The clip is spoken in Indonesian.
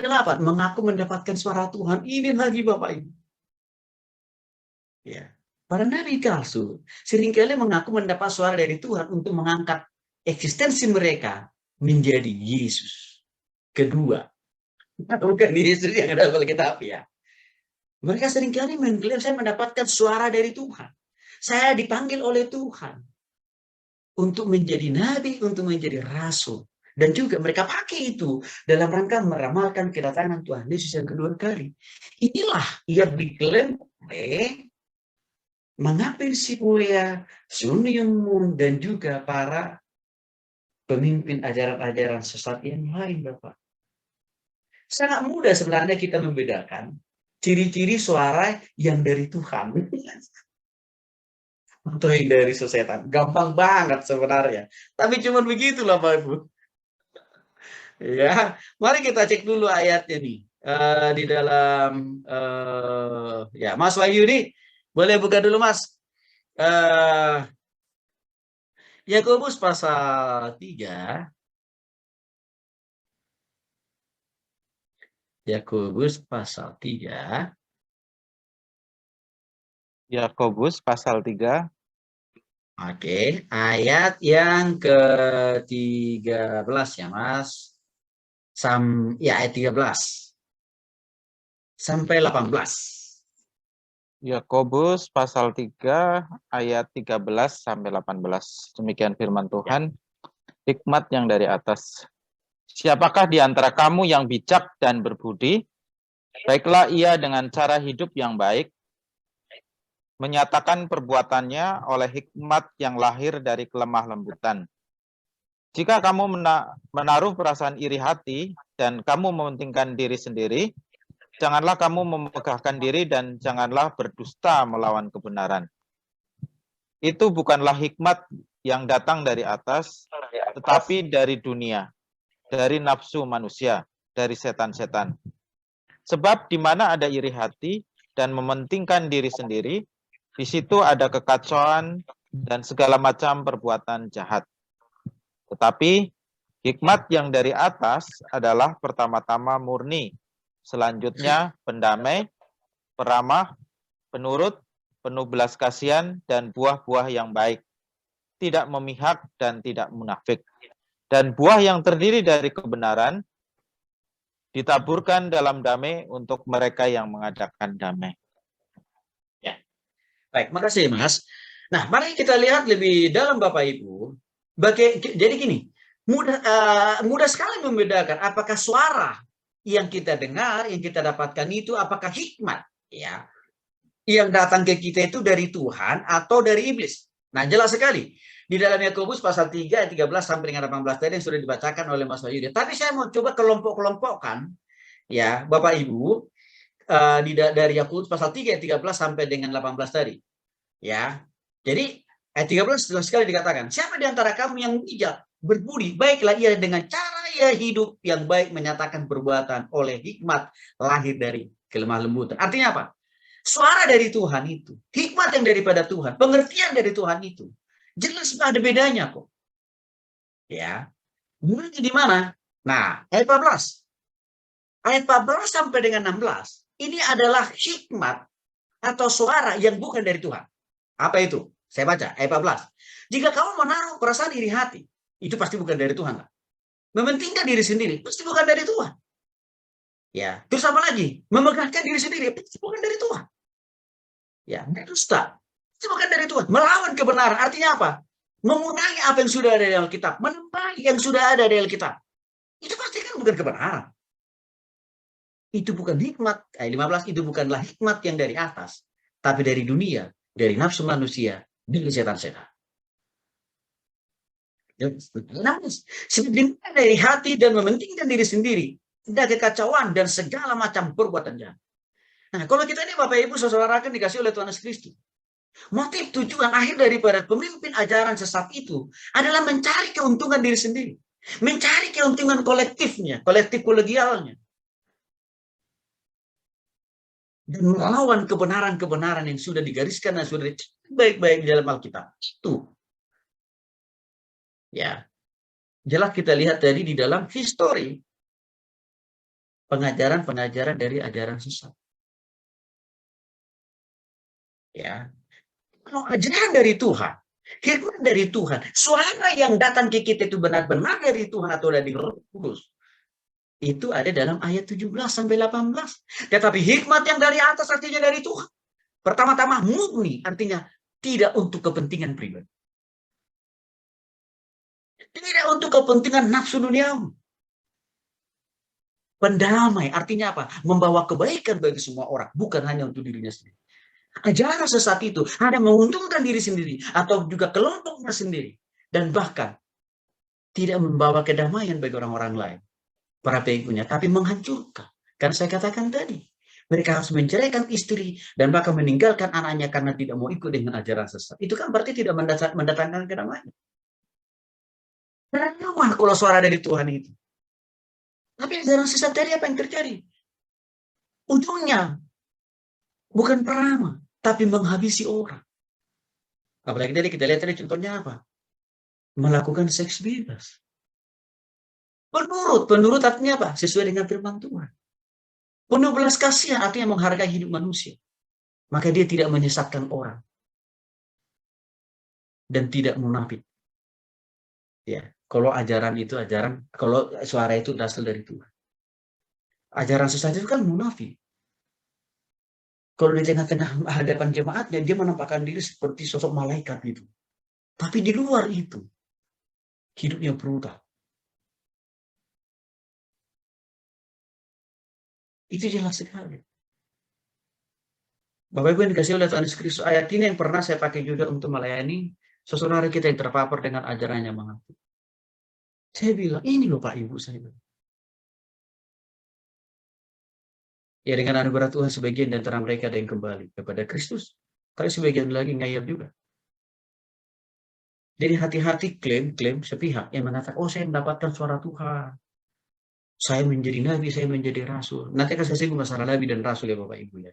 adalah apa? Mengaku mendapatkan suara Tuhan. Ini lagi Bapak Ibu. Ya. Para nabi palsu seringkali mengaku mendapat suara dari Tuhan untuk mengangkat eksistensi mereka menjadi Yesus kedua. Bukan Yesus yang ada dalam Alkitab ya. Mereka seringkali mengklaim saya mendapatkan suara dari Tuhan. Saya dipanggil oleh Tuhan untuk menjadi nabi, untuk menjadi rasul. Dan juga mereka pakai itu dalam rangka meramalkan kedatangan Tuhan Yesus yang kedua kali. Inilah yang diklaim oleh mengapir si Buya, Sun Myung Moon, dan juga para pemimpin ajaran-ajaran sesat yang lain, Bapak. Sangat mudah sebenarnya kita membedakan ciri-ciri suara yang dari Tuhan atau yang dari setan. Gampang banget sebenarnya. Tapi cuma begitulah Bapak Ibu. Ya, mari kita cek dulu ayatnya nih. Di dalam ya Mas Wahyu nih, boleh buka dulu Mas. Yakobus pasal 3. Yakobus pasal 3. Yakobus pasal 3. Oke, ayat yang ke-13 ya, Mas. Ya, ayat 13 sampai 18. Yakobus pasal 3 ayat 13 sampai 18. Demikian firman Tuhan. Hikmat yang dari atas. Siapakah di antara kamu yang bijak dan berbudi? Baiklah ia dengan cara hidup yang baik, menyatakan perbuatannya oleh hikmat yang lahir dari kelemah lembutan. Jika kamu menaruh perasaan iri hati dan kamu mementingkan diri sendiri, janganlah kamu memegahkan diri dan janganlah berdusta melawan kebenaran. Itu bukanlah hikmat yang datang dari atas, tetapi dari dunia, dari nafsu manusia, dari setan-setan. Sebab di mana ada iri hati dan mementingkan diri sendiri, di situ ada kekacauan dan segala macam perbuatan jahat. Tetapi hikmat yang dari atas adalah pertama-tama murni, selanjutnya pendamai, peramah, penurut, penuh belas kasihan, dan buah-buah yang baik, tidak memihak dan tidak munafik. Dan buah yang terdiri dari kebenaran ditaburkan dalam damai untuk mereka yang mengadakan damai. Ya. Baik, makasih Mas. Nah, mari kita lihat lebih dalam Bapak Ibu. Jadi gini, mudah sekali membedakan apakah suara yang kita dengar, yang kita dapatkan itu apakah hikmat, ya, yang datang ke kita itu dari Tuhan atau dari iblis. Nah, jelas sekali. Di dalam Yakobus pasal 3 ayat 13 sampai dengan 18 tadi yang sudah dibacakan oleh Mas Wahyu. Tapi saya mau coba kelompok-kelompokkan ya, Bapak Ibu, dari Yakobus pasal 3 ayat 13 sampai dengan 18 tadi. Ya. Jadi ayat 13 jelas sekali dikatakan, siapa di antara kamu yang bijak, berbudi, baiklah ia dengan cara ia hidup yang baik menyatakan perbuatan oleh hikmat lahir dari kelemah lembutan. Artinya apa? Suara dari Tuhan itu, hikmat yang daripada Tuhan, pengertian dari Tuhan itu, jelas ada bedanya kok. Ya. Mulai di mana? Nah, ayat 14. Ayat 14 sampai dengan 16, ini adalah hikmat atau suara yang bukan dari Tuhan. Apa itu? Saya baca, ayat 14. Jika kamu menaruh perasaan iri hati, itu pasti bukan dari Tuhan. Mementingkan diri sendiri, pasti bukan dari Tuhan. Ya, terus apa lagi? Memegahkan diri sendiri, pasti bukan dari Tuhan. Ya, berdusta, itu bukan dari Tuhan. Melawan kebenaran, artinya apa? Mengurangi apa yang sudah ada di Alkitab, menembahi yang sudah ada di Alkitab. Itu pasti kan bukan kebenaran. Itu bukan hikmat. Ayat 15, itu bukanlah hikmat yang dari atas, tapi dari dunia, dari nafsu manusia, dari setan-setan. Sebenarnya dari hati dan mementingkan diri sendiri, ada kekacauan dan segala macam perbuatan jahat. Nah, kalau kita ini Bapak Ibu saudara kan dikasih oleh Tuhan Yesus Kristus, motif tujuan akhir daripada pemimpin ajaran sesat itu adalah mencari keuntungan diri sendiri, mencari keuntungan kolektifnya, kolektif kolegialnya, dan melawan kebenaran-kebenaran yang sudah digariskan dan sudah baik-baik di dalam Alkitab. Itu ya, jelas kita lihat tadi di dalam histori. pengajaran-pengajaran dari ajaran sesat. Ya, kalau ajaran dari Tuhan, hikmat dari Tuhan, suara yang datang ke kita itu benar-benar dari Tuhan atau dari Roh Kudus. Itu ada dalam ayat 17 sampai 18. Tetapi hikmat yang dari atas artinya dari Tuhan. Pertama-tama murni, artinya tidak untuk kepentingan pribadi. Tidak untuk kepentingan nafsu duniawi. Pendamai, artinya apa? Membawa kebaikan bagi semua orang, bukan hanya untuk dirinya sendiri. Ajaran sesat itu ada menguntungkan diri sendiri atau juga kelompoknya sendiri. Dan bahkan tidak membawa kedamaian bagi orang-orang lain, para pengikutnya, tapi menghancurkan. Karena saya katakan tadi, mereka harus menceraikan istri dan bahkan meninggalkan anaknya karena tidak mau ikut dengan ajaran sesat. Itu kan berarti tidak mendatangkan kedamaian. Kenapa kalau suara dari Tuhan itu? Tapi ajaran sesat tadi apa yang terjadi? Ujungnya bukan perama, tapi menghabisi orang. Apalagi tadi kita lihat tadi contohnya apa? Melakukan seks bebas. Penurut artinya apa? Sesuai dengan firman Tuhan. Penuh belas kasihan artinya menghargai hidup manusia. Maka dia tidak menyesatkan orang. Dan tidak munafik. Ya, kalau ajaran itu kalau suara itu berasal dari Tuhan. Ajaran sesat itu kan munafik. Kalau di tengah-tengah hadapan jemaatnya, dia menampakkan diri seperti sosok malaikat gitu. Tapi di luar itu, hidupnya brutal. Itu jelas sekali. Bapak Ibu yang dikasih oleh Tuhan Yesus Kristus, ayat ini yang pernah saya pakai juga untuk melayani saudara kita yang terpapar dengan ajaran yang mengaku. Saya bilang, ini loh Pak Ibu saya bilang. Ya dengan anugerah Tuhan sebagian di antara mereka ada yang kembali kepada Kristus. Tapi sebagian lagi ngayal juga. Jadi hati-hati klaim sepihak yang mengatakan, oh saya mendapatkan suara Tuhan. Saya menjadi nabi, saya menjadi rasul. Nanti akan saya singgung masalah nabi dan rasul ya Bapak Ibu ya.